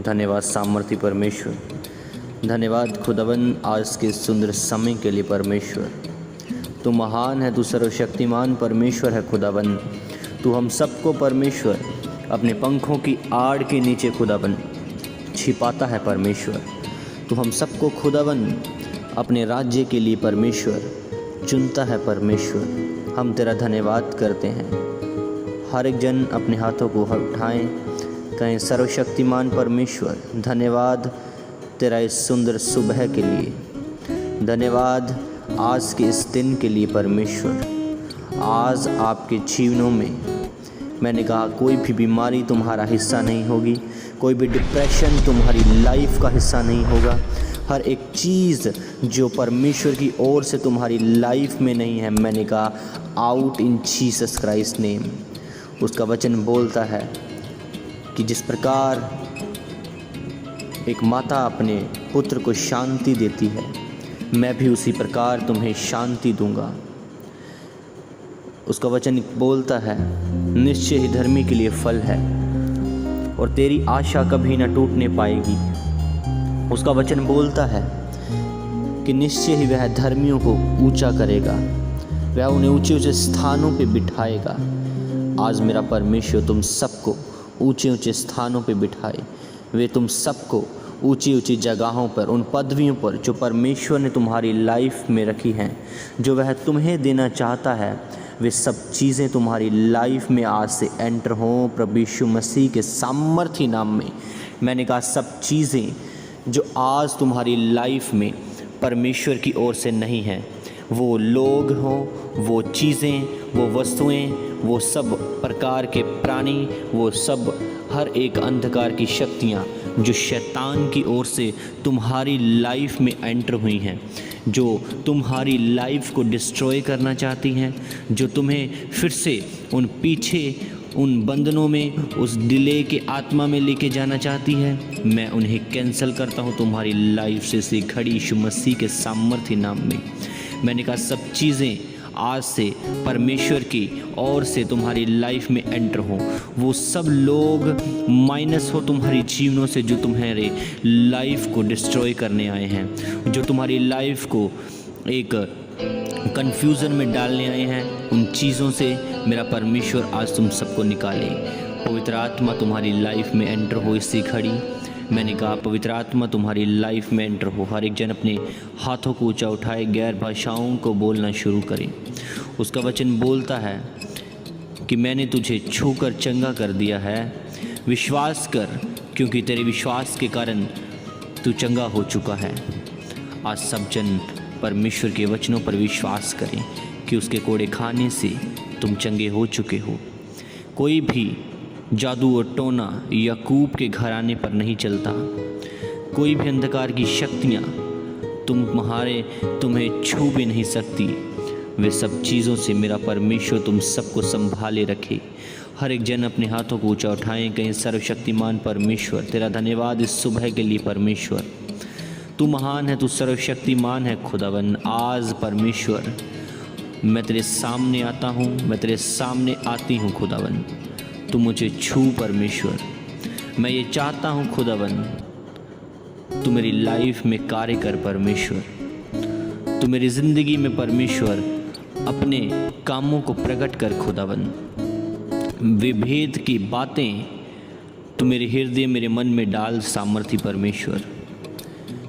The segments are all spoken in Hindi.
धन्यवाद सामर्थ्य परमेश्वर, धन्यवाद खुदावन आज के सुंदर समय के लिए परमेश्वर। तू महान है, तू सर्वशक्तिमान परमेश्वर है खुदावन। तू हम सबको परमेश्वर अपने पंखों की आड़ के नीचे खुदावन छिपाता है परमेश्वर। तू हम सबको खुदावन अपने राज्य के लिए परमेश्वर चुनता है परमेश्वर। हम तेरा धन्यवाद करते हैं। हर एक जन अपने हाथों को उठाएं, कहें सर्वशक्तिमान परमेश्वर धन्यवाद तेरा इस सुंदर सुबह के लिए, धन्यवाद आज के इस दिन के लिए परमेश्वर। आज आपके जीवनों में मैंने कहा कोई भी बीमारी तुम्हारा हिस्सा नहीं होगी, कोई भी डिप्रेशन तुम्हारी लाइफ का हिस्सा नहीं होगा। हर एक चीज़ जो परमेश्वर की ओर से तुम्हारी लाइफ में नहीं है, मैंने कहा out in Jesus Christ name. उसका वचन बोलता है कि जिस प्रकार एक माता अपने पुत्र को शांति देती है, मैं भी उसी प्रकार तुम्हें शांति दूंगा। उसका वचन बोलता है निश्चय ही धर्मी के लिए फल है और तेरी आशा कभी न टूटने पाएगी। उसका वचन बोलता है कि निश्चय ही वह धर्मियों को ऊंचा करेगा, वह उन्हें ऊंचे ऊंचे स्थानों पे बिठाएगा। आज मेरा परमेश्वर तुम सबको ऊंचे ऊंचे स्थानों पे बिठाए, वे तुम सबको ऊंची ऊंची जगहों पर, उन पदवियों पर जो परमेश्वर ने तुम्हारी लाइफ में रखी हैं, जो वह तुम्हें देना चाहता है, वे सब चीज़ें तुम्हारी लाइफ में आज से एंटर हों प्रभु यीशु मसीह के सामर्थी नाम में। मैंने कहा सब चीज़ें जो आज तुम्हारी लाइफ में परमेश्वर की ओर से नहीं हैं, वो लोग हों, वो चीज़ें, वो वस्तुएं, वो सब प्रकार के प्राणी, वो सब हर एक अंधकार की शक्तियाँ जो शैतान की ओर से तुम्हारी लाइफ में एंटर हुई हैं, जो तुम्हारी लाइफ को डिस्ट्रॉय करना चाहती हैं, जो तुम्हें फिर से उन पीछे उन बंधनों में, उस डिले के आत्मा में लेके जाना चाहती है, मैं उन्हें कैंसिल करता हूँ तुम्हारी लाइफ से खड़ी यीशु मसीह के सामर्थ्य नाम में। मैंने कहा सब चीज़ें आज से परमेश्वर की ओर से तुम्हारी लाइफ में एंटर हो। वो सब लोग माइनस हो तुम्हारी जीवनों से जो तुम्हारे लाइफ को डिस्ट्रॉय करने आए हैं, जो तुम्हारी लाइफ को एक कन्फ्यूज़न में डालने आए हैं, उन चीज़ों से मेरा परमेश्वर आज तुम सबको निकाले। पवित्र आत्मा तुम्हारी लाइफ में एंटर हो इससे खड़ी। मैंने कहा पवित्र आत्मा तुम्हारी लाइफ में एंटर हो। हर एक जन अपने हाथों को ऊंचा उठाए, गैर भाषाओं को बोलना शुरू करें। उसका वचन बोलता है कि मैंने तुझे छूकर चंगा कर दिया है, विश्वास कर क्योंकि तेरे विश्वास के कारण तू चंगा हो चुका है। आज सब जन परमेश्वर के वचनों पर विश्वास करें कि उसके कोड़े खाने से तुम चंगे हो चुके हो। कोई भी जादू और टोना याकूब के घराने पर नहीं चलता। कोई भी अंधकार की शक्तियाँ तुम्हें छू भी नहीं सकती। वे सब चीज़ों से मेरा परमेश्वर तुम सबको संभाले रखे। हर एक जन अपने हाथों को ऊंचा उठाएं, कहीं सर्वशक्तिमान परमेश्वर तेरा धन्यवाद इस सुबह के लिए परमेश्वर। तू महान है, तू सर्वशक्तिमान है खुदावन। आज परमेश्वर मैं तेरे सामने आता हूँ, मैं तेरे सामने आती हूँ खुदावन। तू मुझे छू परमेश्वर। मैं ये चाहता हूँ खुदावन तू मेरी लाइफ में कार्य कर परमेश्वर। तू मेरी ज़िंदगी में परमेश्वर अपने कामों को प्रकट कर खुदावन। विभेद की बातें तू मेरे हृदय मेरे मन में डाल सामर्थ्य परमेश्वर,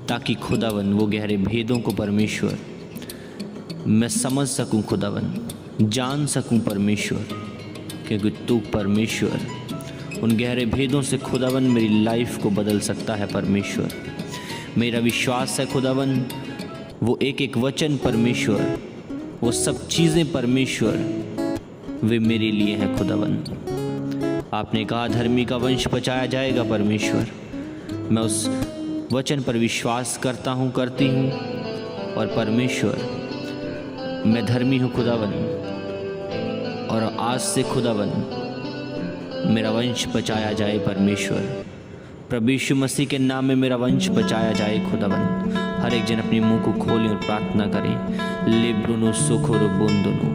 ताकि खुदावन वो गहरे भेदों को परमेश्वर मैं समझ सकूं खुदावन, जान सकूं परमेश्वर, क्योंकि तू परमेश्वर उन गहरे भेदों से खुदावन मेरी लाइफ को बदल सकता है परमेश्वर। मेरा विश्वास है खुदावन वो एक एक वचन परमेश्वर, वो सब चीज़ें परमेश्वर वे मेरे लिए हैं खुदावन। आपने कहा धर्मी का वंश बचाया जाएगा परमेश्वर। मैं उस वचन पर विश्वास करता हूँ, करती हूँ, और परमेश्वर मैं धर्मी हूँ खुदावन, और आज से खुदावन मेरा वंश बचाया जाए परमेश्वर। प्रभु यीशु मसीह के नाम में मेरा वंश बचाया जाए खुदावन। हर एक जन अपने मुंह को खोलें और प्रार्थना करें। लेब्रुनो सोखोरो बोंदुनो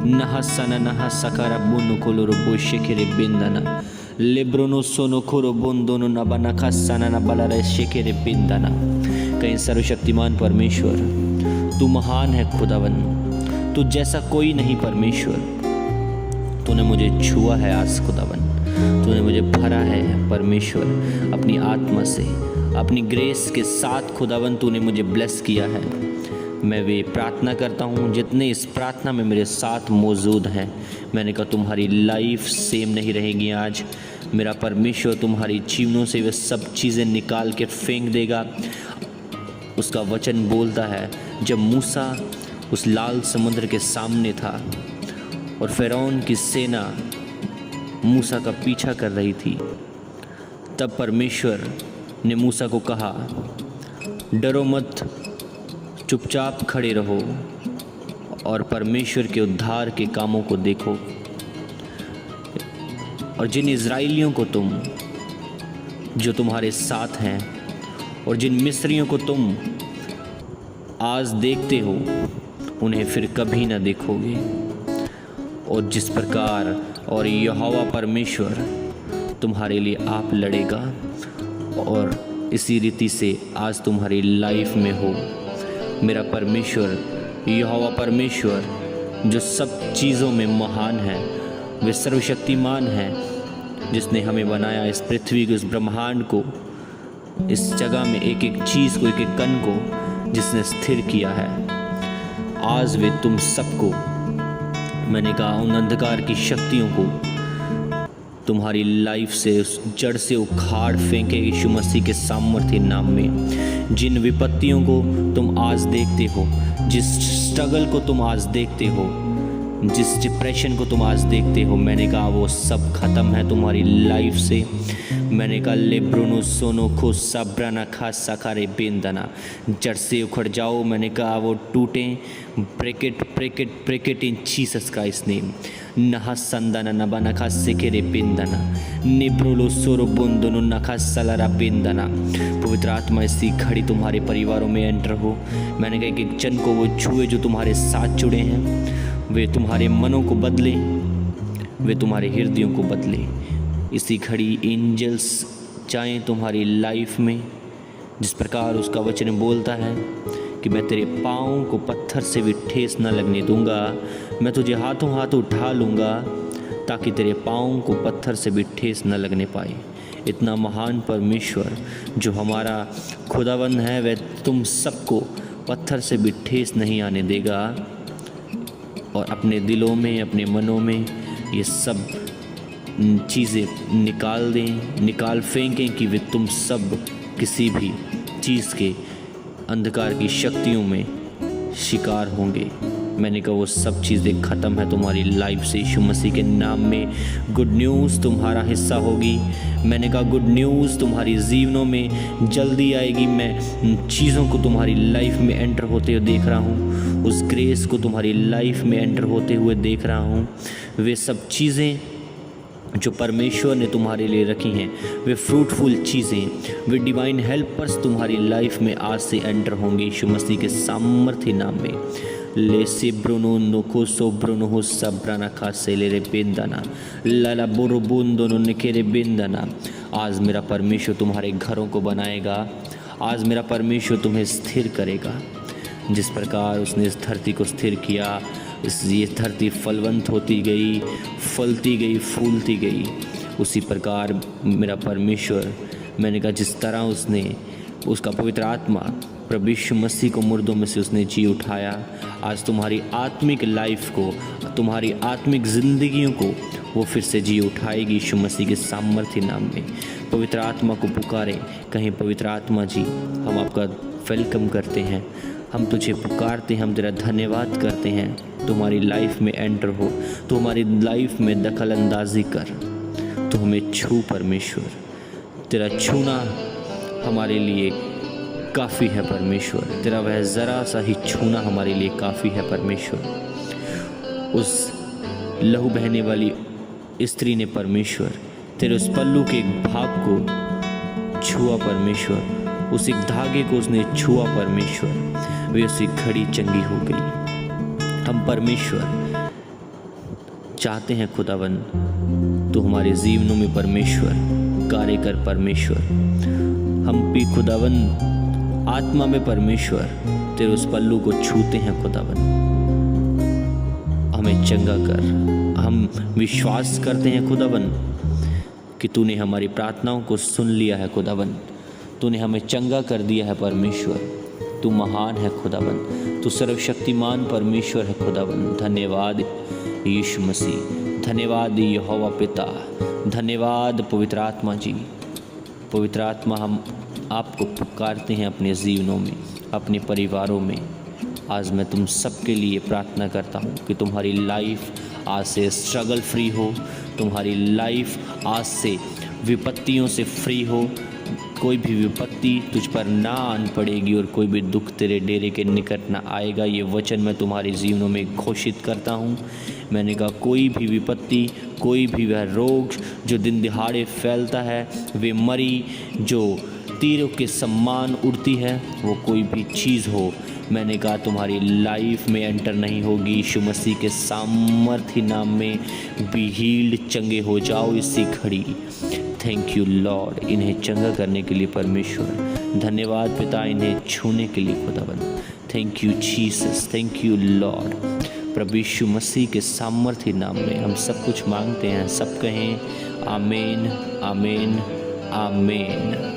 नहा सना नहा सकारा बुनु कोलोरो बोशेकेरे बिंदना लिब्रोनो सोनो खोरो बोंदोनो नबाना खस्साना नबला रे शेकेरे बिंदना। कहीं सर्वशक्तिमान परमेश्वर, तू महान है खुदावन, तू जैसा कोई नहीं परमेश्वर। तूने मुझे छुआ है आज खुदावन, तूने मुझे भरा है परमेश्वर अपनी आत्मा से, अपनी ग्रेस के साथ खुदावन तूने मुझे ब्लेस किया है। मैं वे प्रार्थना करता हूँ जितने इस प्रार्थना में मेरे साथ मौजूद हैं। मैंने कहा तुम्हारी लाइफ सेम नहीं रहेगी आज। मेरा परमेश्वर तुम्हारी जीवनों से वे सब चीज़ें निकाल के फेंक देगा। उसका वचन बोलता है जब मूसा उस लाल समुद्र के सामने था और फ़िरौन की सेना मूसा का पीछा कर रही थी, तब परमेश्वर ने मूसा को कहा डरो मत, चुपचाप खड़े रहो और परमेश्वर के उद्धार के कामों को देखो। और जिन इज़राइलियों को तुम जो तुम्हारे साथ हैं और जिन मिस्रियों को तुम आज देखते हो उन्हें फिर कभी ना देखोगे। और जिस प्रकार और यहोवा परमेश्वर तुम्हारे लिए आप लड़ेगा और इसी रीति से आज तुम्हारी लाइफ में हो। मेरा परमेश्वर यहोवा परमेश्वर जो सब चीज़ों में महान है, वे सर्वशक्तिमान है, जिसने हमें बनाया, इस पृथ्वी को, इस ब्रह्मांड को, इस जगह में एक एक चीज़ को, एक एक कण को जिसने स्थिर किया है। आज वे तुम सबको, मैंने कहा उन अंधकार की शक्तियों को तुम्हारी लाइफ से, उस जड़ से उखाड़ फेंके यीशु मसीह के सामर्थ्य नाम में। जिन विपत्तियों को तुम आज देखते हो, जिस स्ट्रगल को तुम आज देखते हो, जिस डिप्रेशन को तुम आज देखते हो, मैंने कहा वो सब ख़त्म है तुम्हारी लाइफ से। मैंने कहा लेब्रोनो सोनो खो सब्राना खा सखारे बेंदना, जड़ से उखड़ जाओ। मैंने कहा वो टूटें, break it break it break it in Jesus Christ name. नहा संदना नबा नखा सेकेरे बेंदना, निब्रोलो सोरो बोंदनो नखा सलारा बेंदना। पवित्र आत्मा इसी घड़ी तुम्हारे परिवारों में एंटर हो। मैंने कहा एक जन को वो छुए जो तुम्हारे साथ जुड़े हैं, वे तुम्हारे मनों को बदले, वे तुम्हारे हृदयों को बदले। इसी घड़ी एंजल्स चाहें तुम्हारी लाइफ में, जिस प्रकार उसका वचन बोलता है कि मैं तेरे पाँव को पत्थर से भी ठेस न लगने दूंगा, मैं तुझे हाथों हाथ उठा लूँगा ताकि तेरे पाँव को पत्थर से भी ठेस न लगने पाए। इतना महान परमेश्वर जो हमारा खुदावंद है, वह तुम सबको पत्थर से भी ठेस नहीं आने देगा। और अपने दिलों में, अपने मनों में ये सब चीज़ें निकाल दें, निकाल फेंकें कि वे तुम सब किसी भी चीज़ के अंधकार की शक्तियों में शिकार होंगे। मैंने कहा वो सब चीज़ें ख़त्म है तुम्हारी लाइफ से यीशु मसीह के नाम में। गुड न्यूज़ तुम्हारा हिस्सा होगी। मैंने कहा गुड न्यूज़ तुम्हारी जीवनों में जल्दी आएगी। मैं चीज़ों को तुम्हारी लाइफ में एंटर होते हुए देख रहा हूँ, उस ग्रेस को तुम्हारी लाइफ में एंटर होते हुए देख रहा हूँ। वे सब चीज़ें जो परमेश्वर ने तुम्हारे लिए रखी हैं, वे फ्रूटफुल चीज़ें, वे डिवाइन हेल्पर्स तुम्हारी लाइफ में आज से एंटर होंगे यीशु मसीह के सामर्थ्य नाम में। ले से ब्रोनो नोको सो ब्रोनो हो सब्राना खा से ले रे बेंदाना लाला बोरो बोंदोनो निकेरे बेंदाना। आज मेरा परमेश्वर तुम्हारे घरों को बनाएगा। आज मेरा परमेश्वर तुम्हें स्थिर करेगा। जिस प्रकार उसने इस धरती को स्थिर किया, ये धरती फलवंत होती गई, फलती गई, फूलती गई। उसी प्रकार मेरा परमेश्वर, मैंने कहा जिस तरह उसने उसका पवित्र आत्मा प्रभु यीशु मसीह को मुर्दों में से उसने जी उठाया, आज तुम्हारी आत्मिक लाइफ को, तुम्हारी आत्मिक ज़िंदगियों को वो फिर से जी उठाएगी यीशु मसीह के सामर्थ्य नाम में। पवित्र आत्मा को पुकारें, कहीं पवित्र आत्मा जी हम आपका वेलकम करते हैं, हम तुझे पुकारते हैं, हम तेरा धन्यवाद करते हैं। तुम्हारी लाइफ में एंटर हो, तो हमारी लाइफ में दखल अंदाजी कर, तो हमें छू परमेश्वर। तेरा छूना हमारे लिए काफ़ी है परमेश्वर। तेरा वह ज़रा सा ही छूना हमारे लिए काफ़ी है परमेश्वर। उस लहू बहने वाली स्त्री ने परमेश्वर तेरे उस पल्लू के एक भाग को छुआ परमेश्वर, उस एक धागे को उसने छुआ परमेश्वर, वे उसी घड़ी चंगी हो गई। हम परमेश्वर चाहते हैं खुदावन तो हमारे जीवनों में परमेश्वर कार्य कर परमेश्वर। हम भी खुदावन आत्मा में परमेश्वर तेरे उस पल्लू को छूते हैं खुदावन, हमें चंगा कर। हम विश्वास करते हैं खुदावन कि तूने हमारी प्रार्थनाओं को सुन लिया है खुदावन, तूने हमें चंगा कर दिया है परमेश्वर। तू महान है खुदावन, तू सर्वशक्तिमान परमेश्वर है खुदावन। धन्यवाद यीशु मसीह, धन्यवाद यहोवा पिता, धन्यवाद पवित्र आत्मा जी। पवित्र आत्मा, हम आपको पुकारते हैं अपने जीवनों में, अपने परिवारों में। आज मैं तुम सबके लिए प्रार्थना करता हूँ कि तुम्हारी लाइफ आज से स्ट्रगल फ्री हो, तुम्हारी लाइफ आज से विपत्तियों से फ्री हो। कोई भी विपत्ति तुझ पर ना आन पड़ेगी और कोई भी दुख तेरे डेरे के निकट ना आएगा। ये वचन मैं तुम्हारे जीवनों में घोषित करता हूँ। मैंने कहा कोई भी विपत्ति, कोई भी वह रोग जो दिन दिहाड़े फैलता है, वे मरी जो तीरों के समान उड़ती है, वो कोई भी चीज़ हो, मैंने कहा तुम्हारी लाइफ में एंटर नहीं होगी। यीशु मसीह के सामर्थ्य नाम में बी हील्ड, चंगे हो जाओ इसी घड़ी। थैंक यू लॉर्ड, इन्हें चंगा करने के लिए परमेश्वर। धन्यवाद पिता, इन्हें छूने के लिए खुदावन। Thank you Jesus, thank you lord. प्रभु यीशु मसीह के सामर्थ्य नाम में हम सब कुछ मांगते हैं। सब कहें आमीन, आमीन, आमीन।